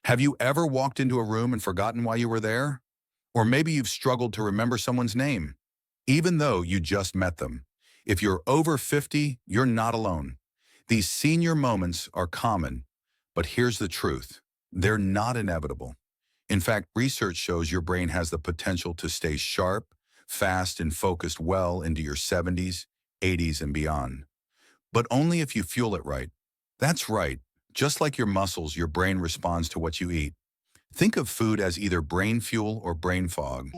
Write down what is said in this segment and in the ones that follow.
Have you ever walked into a room and forgotten why you were there? Or maybe you've struggled to remember someone's name, even though you just met them. If you're over 50, you're not alone. These senior moments are common, but here's the truth. They're not inevitable. In fact, research shows your brain has the potential to stay sharp, fast, and focused well into your 70s, 80s, and beyond. But only if you fuel it right. That's right. Just like your muscles, your brain responds to what you eat. Think of food as either brain fuel or brain fog.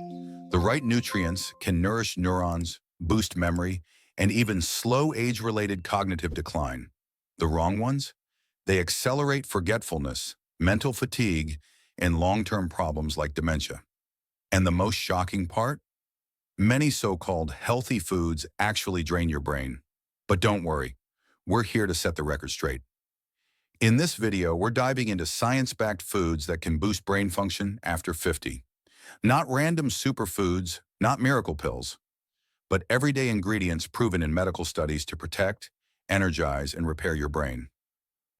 The right nutrients can nourish neurons, boost memory, and even slow age-related cognitive decline. The wrong ones? They accelerate forgetfulness, mental fatigue, and long-term problems like dementia. And the most shocking part? Many so-called healthy foods actually drain your brain. But don't worry, we're here to set the record straight. In this video, we're diving into science-backed foods that can boost brain function after 50. Not random superfoods, not miracle pills, but everyday ingredients proven in medical studies to protect, energize, and repair your brain.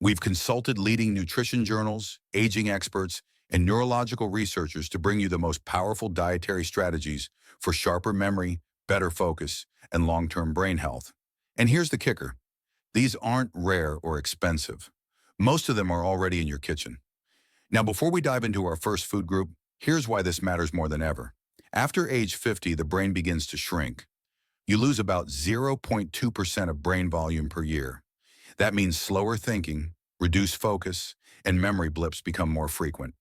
We've consulted leading nutrition journals, aging experts, and neurological researchers to bring you the most powerful dietary strategies for sharper memory, better focus, and long-term brain health. And here's the kicker. These aren't rare or expensive. Most of them are already in your kitchen. Now, before we dive into our first food group, here's why this matters more than ever. After age 50, the brain begins to shrink. You lose about 0.2% of brain volume per year. That means slower thinking, reduced focus, and memory blips become more frequent.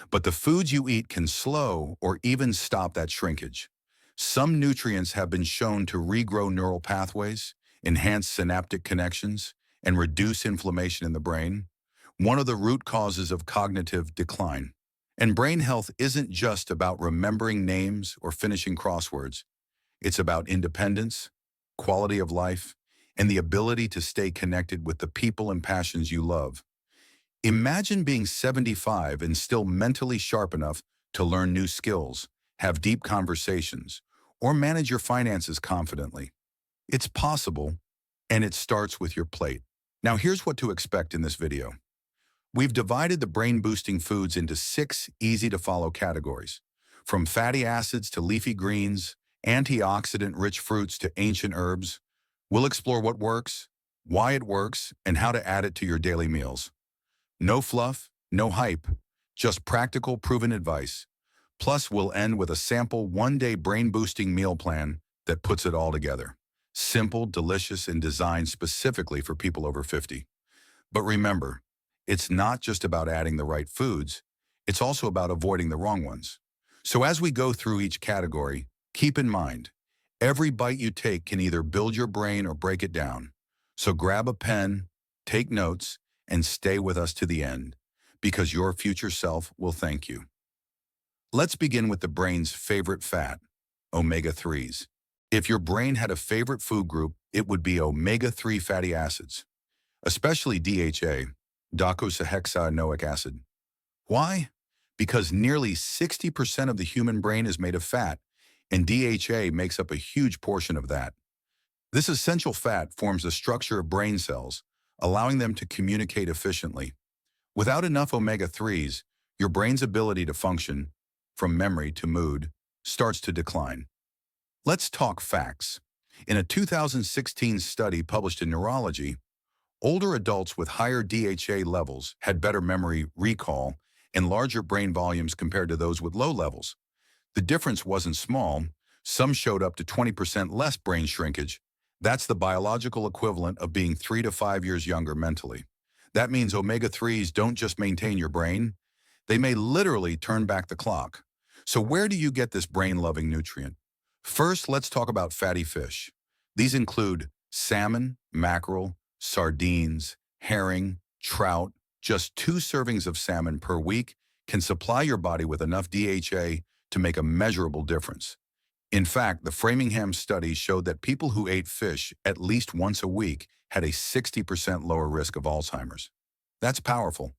But the foods you eat can slow or even stop that shrinkage. Some nutrients have been shown to regrow neural pathways, enhance synaptic connections, and reduce inflammation in the brain, one of the root causes of cognitive decline. And brain health isn't just about remembering names or finishing crosswords. It's about independence, quality of life, and the ability to stay connected with the people and passions you love. Imagine being 75 and still mentally sharp enough to learn new skills, have deep conversations, or manage your finances confidently. It's possible, and it starts with your plate. Now here's what to expect in this video. We've divided the brain-boosting foods into 6 easy-to-follow categories, from fatty acids to leafy greens, antioxidant-rich fruits to ancient herbs. We'll explore what works, why it works, and how to add it to your daily meals. No fluff, no hype, just practical, proven advice. Plus, we'll end with a sample one-day brain-boosting meal plan that puts it all together. Simple, delicious, and designed specifically for people over 50. But remember, it's not just about adding the right foods, it's also about avoiding the wrong ones. So as we go through each category, keep in mind, every bite you take can either build your brain or break it down. So grab a pen, take notes, and stay with us to the end, because your future self will thank you. Let's begin with the brain's favorite fat, omega-3s. If your brain had a favorite food group, it would be omega-3 fatty acids, especially DHA, docosahexaenoic acid. Why? Because nearly 60% of the human brain is made of fat, and DHA makes up a huge portion of that. This essential fat forms the structure of brain cells, allowing them to communicate efficiently. Without enough omega-3s, your brain's ability to function, from memory to mood, starts to decline. Let's talk facts. In a 2016 study published in Neurology, older adults with higher DHA levels had better memory recall and larger brain volumes compared to those with low levels. The difference wasn't small. Some showed up to 20% less brain shrinkage. That's the biological equivalent of being 3 to 5 years younger mentally. That means omega-3s don't just maintain your brain, they may literally turn back the clock. So where do you get this brain-loving nutrient? First, let's talk about fatty fish. These include salmon, mackerel, sardines, herring, trout. Just 2 servings of salmon per week can supply your body with enough DHA to make a measurable difference. In fact, the Framingham study showed that people who ate fish at least once a week had a 60% lower risk of Alzheimer's. That's powerful,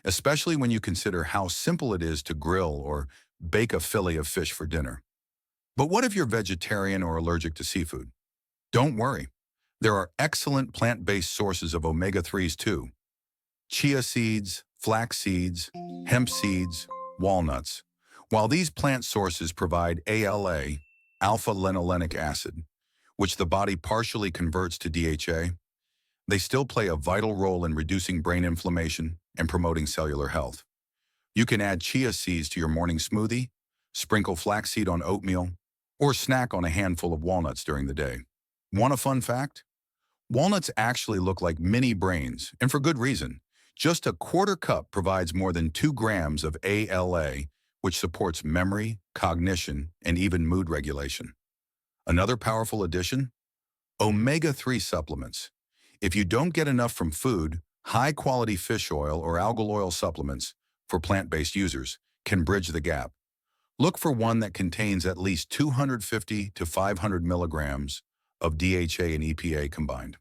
especially when you consider how simple it is to grill or bake a fillet of fish for dinner. But what if you're vegetarian or allergic to seafood? Don't worry. There are excellent plant-based sources of omega-3s too. Chia seeds, flax seeds, hemp seeds, walnuts. While these plant sources provide ALA, alpha-linolenic acid, which the body partially converts to DHA, they still play a vital role in reducing brain inflammation and promoting cellular health. You can add chia seeds to your morning smoothie, sprinkle flaxseed on oatmeal, or snack on a handful of walnuts during the day. Want a fun fact? Walnuts actually look like mini brains, and for good reason. Just a quarter cup provides more than 2 grams of ALA, which supports memory, cognition, and even mood regulation. Another powerful addition? Omega-3 supplements. If you don't get enough from food, high-quality fish oil or algal oil supplements for plant-based users can bridge the gap. Look for one that contains at least 250 to 500 milligrams of DHA and EPA combined.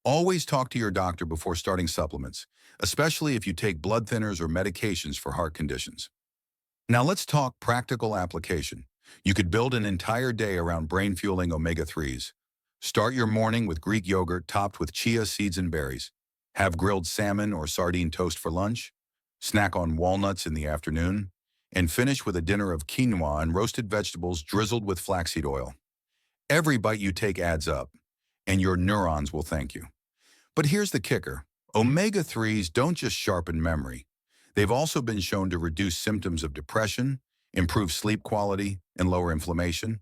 Always talk to your doctor before starting supplements, especially if you take blood thinners or medications for heart conditions. Now let's talk practical application. You could build an entire day around brain-fueling omega-3s. Start your morning with Greek yogurt topped with chia seeds and berries. Have grilled salmon or sardine toast for lunch. Snack on walnuts in the afternoon. And finish with a dinner of quinoa and roasted vegetables drizzled with flaxseed oil. Every bite you take adds up, and your neurons will thank you. But here's the kicker. Omega-3s don't just sharpen memory. They've also been shown to reduce symptoms of depression, improve sleep quality, and lower inflammation,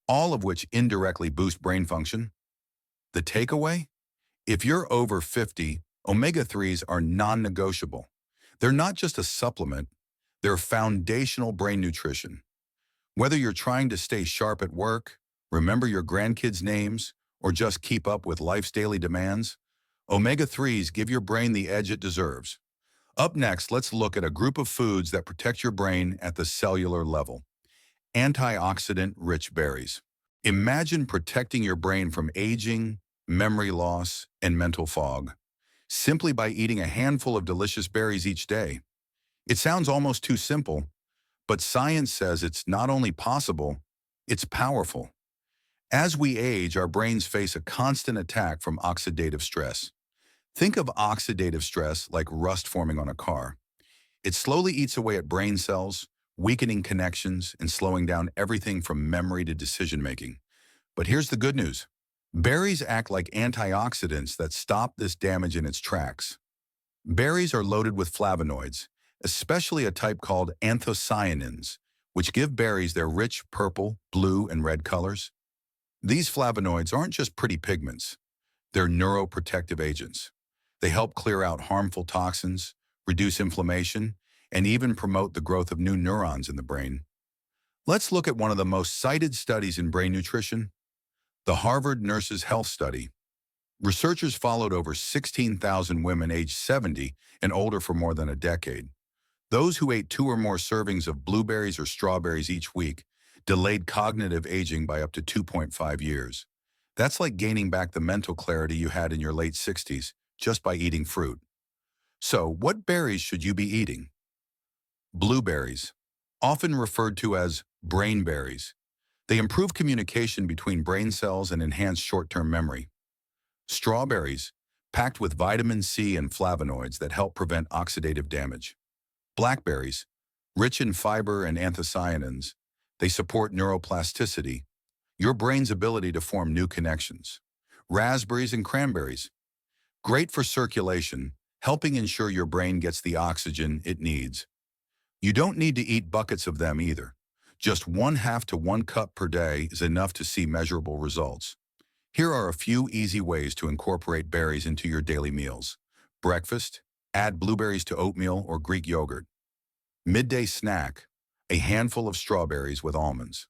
all of which indirectly boost brain function. The takeaway? If you're over 50, omega-3s are non-negotiable. They're not just a supplement, they're foundational brain nutrition. Whether you're trying to stay sharp at work, remember your grandkids' names, or just keep up with life's daily demands, omega-3s give your brain the edge it deserves. Up next, let's look at a group of foods that protect your brain at the cellular level. Antioxidant-rich berries. Imagine protecting your brain from aging, memory loss, and mental fog, simply by eating a handful of delicious berries each day. It sounds almost too simple, but science says it's not only possible, it's powerful. As we age, our brains face a constant attack from oxidative stress. Think of oxidative stress like rust forming on a car. It slowly eats away at brain cells, weakening connections and slowing down everything from memory to decision-making. But here's the good news. Berries act like antioxidants that stop this damage in its tracks. Berries are loaded with flavonoids, especially a type called anthocyanins, which give berries their rich purple, blue, and red colors. These flavonoids aren't just pretty pigments. They're neuroprotective agents. They help clear out harmful toxins, reduce inflammation, and even promote the growth of new neurons in the brain. Let's look at one of the most cited studies in brain nutrition, the Harvard Nurses' Health Study. Researchers followed over 16,000 women aged 70 and older for more than a decade. Those who ate 2 or more servings of blueberries or strawberries each week delayed cognitive aging by up to 2.5 years. That's like gaining back the mental clarity you had in your late 60s just by eating fruit. So, what berries should you be eating? Blueberries, often referred to as brain berries. They improve communication between brain cells and enhance short-term memory. Strawberries, packed with vitamin C and flavonoids that help prevent oxidative damage. Blackberries, rich in fiber and anthocyanins, they support neuroplasticity, your brain's ability to form new connections. Raspberries and cranberries, great for circulation, helping ensure your brain gets the oxygen it needs. You don't need to eat buckets of them either. Just 1/2 to 1 cup per day is enough to see measurable results. Here are a few easy ways to incorporate berries into your daily meals. Breakfast, add blueberries to oatmeal or Greek yogurt. Midday snack, a handful of strawberries with almonds.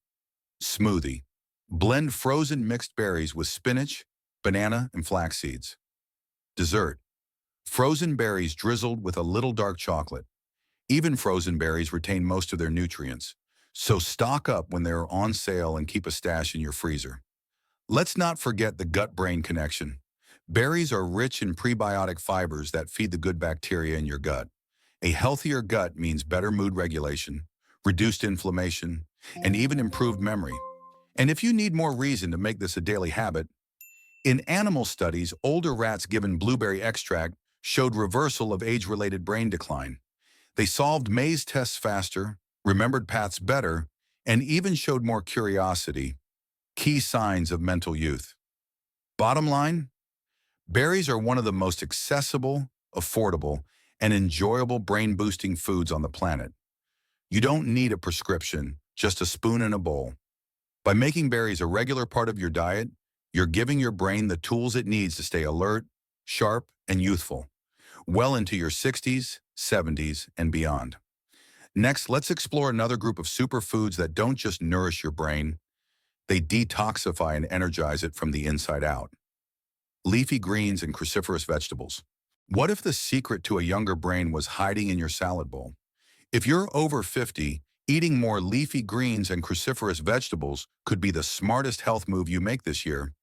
Smoothie, blend frozen mixed berries with spinach, banana, and flax seeds. Dessert, frozen berries drizzled with a little dark chocolate. Even frozen berries retain most of their nutrients, so stock up when they're on sale and keep a stash in your freezer. Let's not forget the gut-brain connection. Berries are rich in prebiotic fibers that feed the good bacteria in your gut. A healthier gut means better mood regulation, reduced inflammation, and even improved memory. And if you need more reason to make this a daily habit, in animal studies, older rats given blueberry extract showed reversal of age-related brain decline. They solved maze tests faster, remembered paths better, and even showed more curiosity, key signs of mental youth. Bottom line, berries are one of the most accessible, affordable, and enjoyable brain-boosting foods on the planet. You don't need a prescription, just a spoon and a bowl. By making berries a regular part of your diet, you're giving your brain the tools it needs to stay alert, sharp, and youthful, well into your 60s, 70s, and beyond. Next, let's explore another group of superfoods that don't just nourish your brain, they detoxify and energize it from the inside out. Leafy greens and cruciferous vegetables. What if the secret to a younger brain was hiding in your salad bowl? If you're over 50, eating more leafy greens and cruciferous vegetables could be the smartest health move you make this year.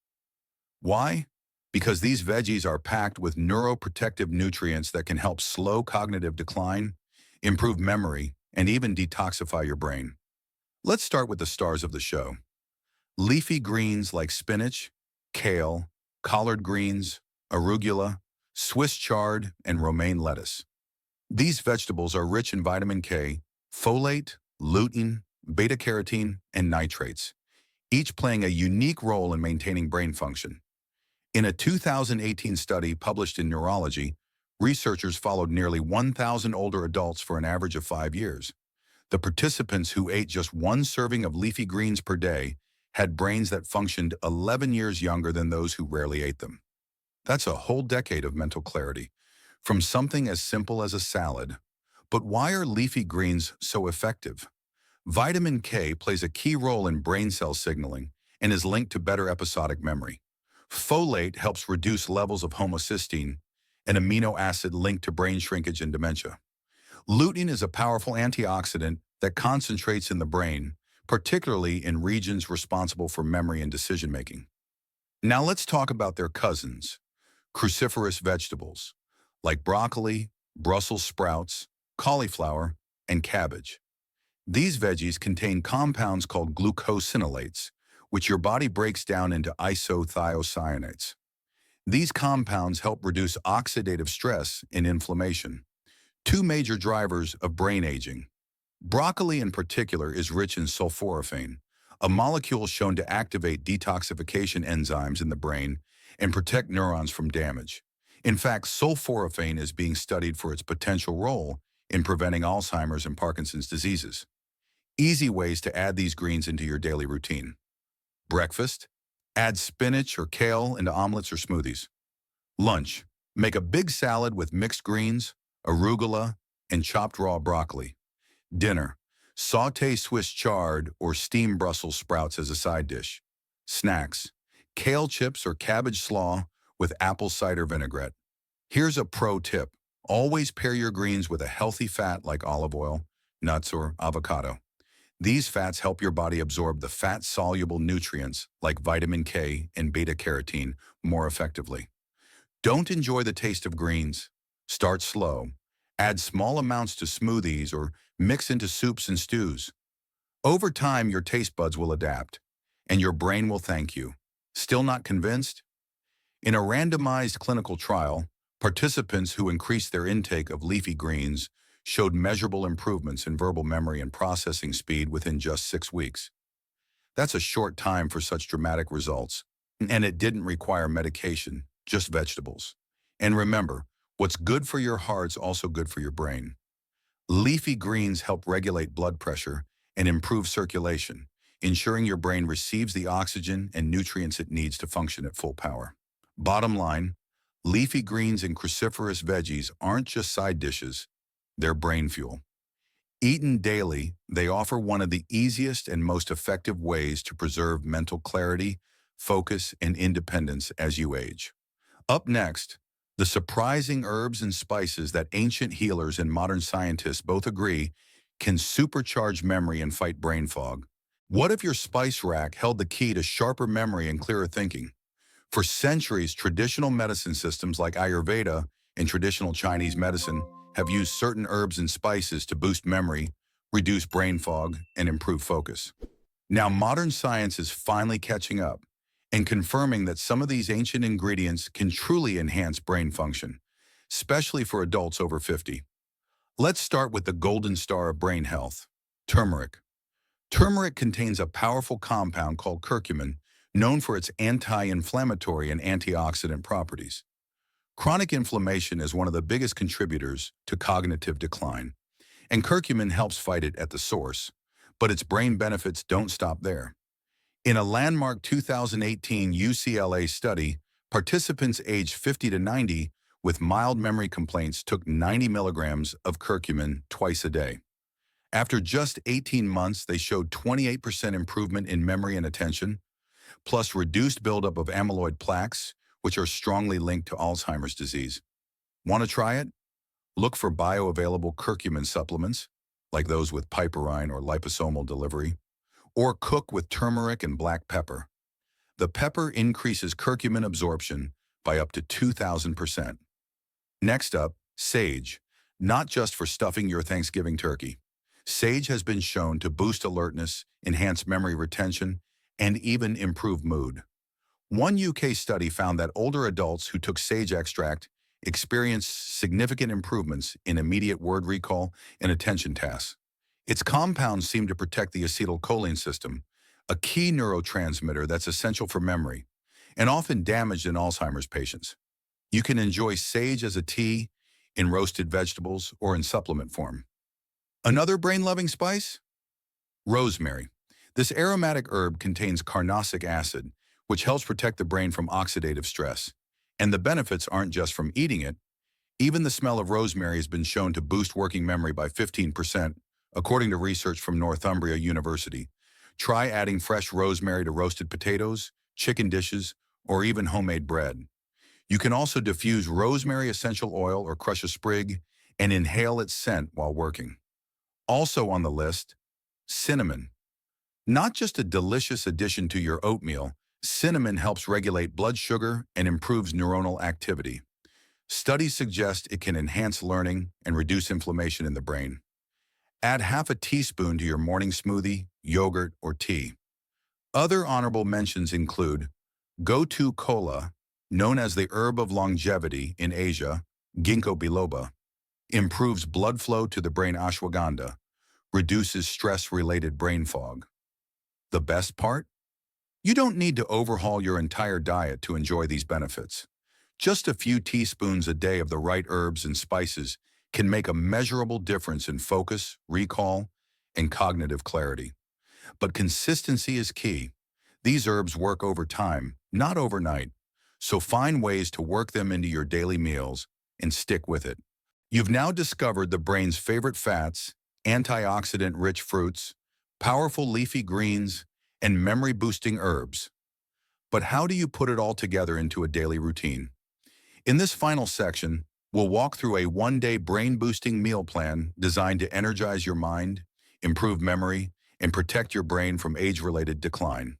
Why? Because these veggies are packed with neuroprotective nutrients that can help slow cognitive decline, improve memory, and even detoxify your brain. Let's start with the stars of the show. Leafy greens like spinach, kale, collard greens, arugula, Swiss chard, and romaine lettuce. These vegetables are rich in vitamin K, folate, lutein, beta-carotene, and nitrates, each playing a unique role in maintaining brain function. In a 2018 study published in Neurology, researchers followed nearly 1,000 older adults for an average of 5 years. The participants who ate just one serving of leafy greens per day had brains that functioned 11 years younger than those who rarely ate them. That's a whole decade of mental clarity, from something as simple as a salad. But why are leafy greens so effective? Vitamin K plays a key role in brain cell signaling and is linked to better episodic memory. Folate helps reduce levels of homocysteine, an amino acid linked to brain shrinkage and dementia. Lutein is a powerful antioxidant that concentrates in the brain, particularly in regions responsible for memory and decision-making. Now let's talk about their cousins, cruciferous vegetables, like broccoli, Brussels sprouts, cauliflower, and cabbage. These veggies contain compounds called glucosinolates, which your body breaks down into isothiocyanates. These compounds help reduce oxidative stress and inflammation, two major drivers of brain aging. Broccoli in particular is rich in sulforaphane, a molecule shown to activate detoxification enzymes in the brain and protect neurons from damage. In fact, sulforaphane is being studied for its potential role in preventing Alzheimer's and Parkinson's diseases. Easy ways to add these greens into your daily routine. Breakfast, add spinach or kale into omelets or smoothies. Lunch, make a big salad with mixed greens, arugula, and chopped raw broccoli. Dinner, saute Swiss chard or steam Brussels sprouts as a side dish. Snacks, kale chips or cabbage slaw with apple cider vinaigrette. Here's a pro tip. Always pair your greens with a healthy fat like olive oil, nuts, or avocado. These fats help your body absorb the fat-soluble nutrients like vitamin K and beta-carotene more effectively. Don't enjoy the taste of greens. Start slow. Add small amounts to smoothies or mix into soups and stews. Over time, your taste buds will adapt, and your brain will thank you. Still not convinced? In a randomized clinical trial, participants who increased their intake of leafy greens showed measurable improvements in verbal memory and processing speed within just 6 weeks. That's a short time for such dramatic results, and it didn't require medication, just vegetables. And remember, what's good for your heart's also good for your brain. Leafy greens help regulate blood pressure and improve circulation, ensuring your brain receives the oxygen and nutrients it needs to function at full power. Bottom line, leafy greens and cruciferous veggies aren't just side dishes, they're brain fuel. Eaten daily, they offer one of the easiest and most effective ways to preserve mental clarity, focus, and independence as you age. Up next, the surprising herbs and spices that ancient healers and modern scientists both agree can supercharge memory and fight brain fog. What if your spice rack held the key to sharper memory and clearer thinking? For centuries, traditional medicine systems like Ayurveda and traditional Chinese medicine have used certain herbs and spices to boost memory, reduce brain fog, and improve focus. Now, modern science is finally catching up and confirming that some of these ancient ingredients can truly enhance brain function. especially for adults over 50. Let's start with the golden star of brain health, turmeric. Turmeric contains a powerful compound called curcumin, known for its anti-inflammatory and antioxidant properties. Chronic inflammation is one of the biggest contributors to cognitive decline, and curcumin helps fight it at the source, but its brain benefits don't stop there. In a landmark 2018 UCLA study, participants aged 50 to 90 with mild memory complaints took 90 milligrams of curcumin twice a day. After just 18 months, they showed 28% improvement in memory and attention, plus reduced buildup of amyloid plaques, which are strongly linked to Alzheimer's disease. Want to try it? Look for bioavailable curcumin supplements, like those with piperine or liposomal delivery, or cook with turmeric and black pepper. The pepper increases curcumin absorption by up to 2,000%. Next up, sage, not just for stuffing your Thanksgiving turkey. Sage has been shown to boost alertness, enhance memory retention, and even improve mood. One UK study found that older adults who took sage extract experienced significant improvements in immediate word recall and attention tasks. Its compounds seem to protect the acetylcholine system, a key neurotransmitter that's essential for memory, and often damaged in Alzheimer's patients. You can enjoy sage as a tea, in roasted vegetables, or in supplement form. Another brain-loving spice? Rosemary. This aromatic herb contains carnosic acid, which helps protect the brain from oxidative stress. And the benefits aren't just from eating it. Even the smell of rosemary has been shown to boost working memory by 15%, according to research from Northumbria University. Try adding fresh rosemary to roasted potatoes, chicken dishes, or even homemade bread. You can also diffuse rosemary essential oil or crush a sprig and inhale its scent while working. Also on the list, cinnamon. Not just a delicious addition to your oatmeal, cinnamon helps regulate blood sugar and improves neuronal activity. Studies suggest it can enhance learning and reduce inflammation in the brain. Add half a teaspoon to your morning smoothie, yogurt, or tea. Other honorable mentions include Gotu kola, known as the herb of longevity in Asia, ginkgo biloba, improves blood flow to the brain ashwagandha, reduces stress-related brain fog. The best part? You don't need to overhaul your entire diet to enjoy these benefits. Just a few teaspoons a day of the right herbs and spices can make a measurable difference in focus, recall, and cognitive clarity. But consistency is key. These herbs work over time, not overnight, so find ways to work them into your daily meals and stick with it. You've now discovered the brain's favorite fats, antioxidant-rich fruits, powerful leafy greens, and memory-boosting herbs. But how do you put it all together into a daily routine? In this final section, we'll walk through a one-day brain-boosting meal plan designed to energize your mind, improve memory, and protect your brain from age-related decline.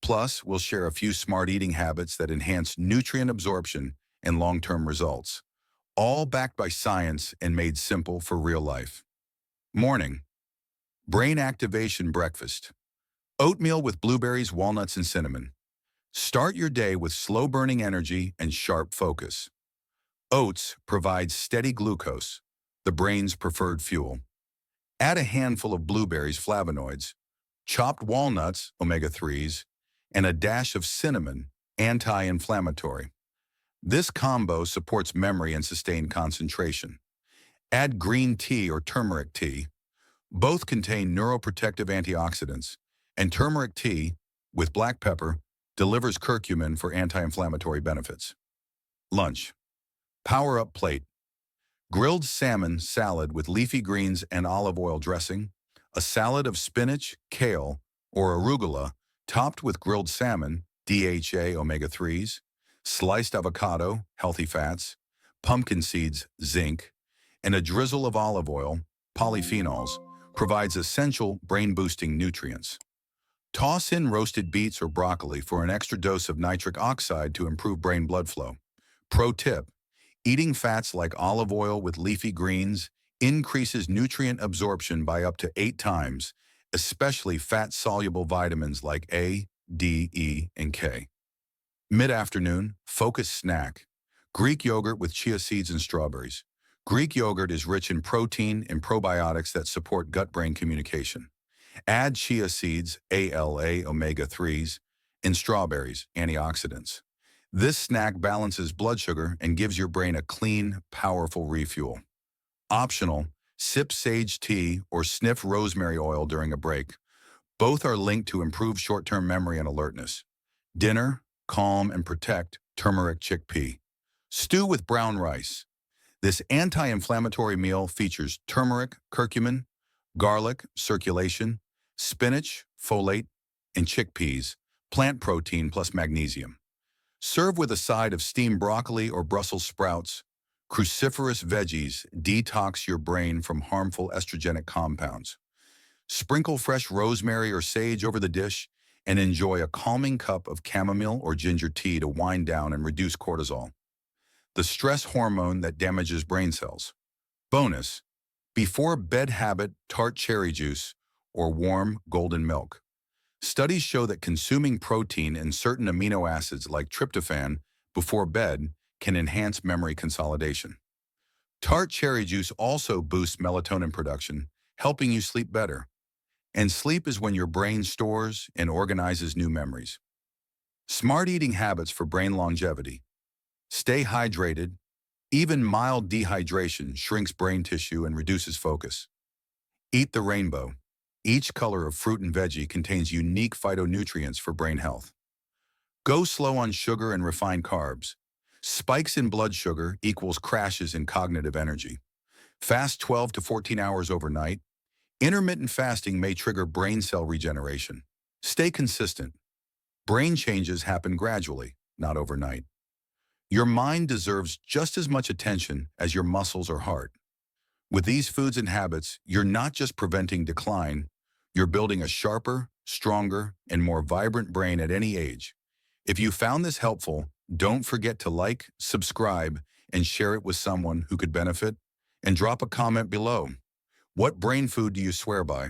Plus, we'll share a few smart eating habits that enhance nutrient absorption and long-term results, all backed by science and made simple for real life. Morning. Brain activation breakfast. Oatmeal with blueberries, walnuts, and cinnamon. Start your day with slow-burning energy and sharp focus. Oats provide steady glucose, the brain's preferred fuel. Add a handful of blueberries, flavonoids, chopped walnuts, omega-3s, and a dash of cinnamon, anti-inflammatory. This combo supports memory and sustained concentration. Add green tea or turmeric tea. Both contain neuroprotective antioxidants, and turmeric tea, with black pepper, delivers curcumin for anti-inflammatory benefits. Lunch. Power-up plate. Grilled salmon salad with leafy greens and olive oil dressing, a salad of spinach, kale, or arugula, topped with grilled salmon, DHA omega-3s, sliced avocado, healthy fats, pumpkin seeds, zinc, and a drizzle of olive oil, polyphenols, provides essential brain-boosting nutrients. Toss in roasted beets or broccoli for an extra dose of nitric oxide to improve brain blood flow. Pro tip: eating fats like olive oil with leafy greens increases nutrient absorption by up to 8 times, especially fat-soluble vitamins like A, D, E, and K. Mid-afternoon, focus snack. Greek yogurt with chia seeds and strawberries. Greek yogurt is rich in protein and probiotics that support gut-brain communication. Add chia seeds, ALA omega-3s, and strawberries, antioxidants. This snack balances blood sugar and gives your brain a clean, powerful refuel. Optional, sip sage tea or sniff rosemary oil during a break. Both are linked to improved short-term memory and alertness. Dinner, calm and protect, turmeric chickpea. Stew with brown rice. This anti-inflammatory meal features turmeric, curcumin, garlic, circulation, spinach, folate, and chickpeas, plant protein plus magnesium. Serve with a side of steamed broccoli or Brussels sprouts. Cruciferous veggies detox your brain from harmful estrogenic compounds. Sprinkle fresh rosemary or sage over the dish and enjoy a calming cup of chamomile or ginger tea to wind down and reduce cortisol, the stress hormone that damages brain cells. Bonus, before bed habit, tart cherry juice or warm golden milk. Studies show that consuming protein and certain amino acids like tryptophan before bed can enhance memory consolidation. Tart cherry juice also boosts melatonin production, helping you sleep better. And sleep is when your brain stores and organizes new memories. Smart eating habits for brain longevity. Stay hydrated. Even mild dehydration shrinks brain tissue and reduces focus. Eat the rainbow. Each color of fruit and veggie contains unique phytonutrients for brain health. Go slow on sugar and refined carbs. Spikes in blood sugar equals crashes in cognitive energy. Fast 12 to 14 hours overnight. Intermittent fasting may trigger brain cell regeneration. Stay consistent. Brain changes happen gradually, not overnight. Your mind deserves just as much attention as your muscles or heart. With these foods and habits, you're not just preventing decline, you're building a sharper, stronger, and more vibrant brain at any age. If you found this helpful, don't forget to like, subscribe, and share it with someone who could benefit, and drop a comment below. What brain food do you swear by?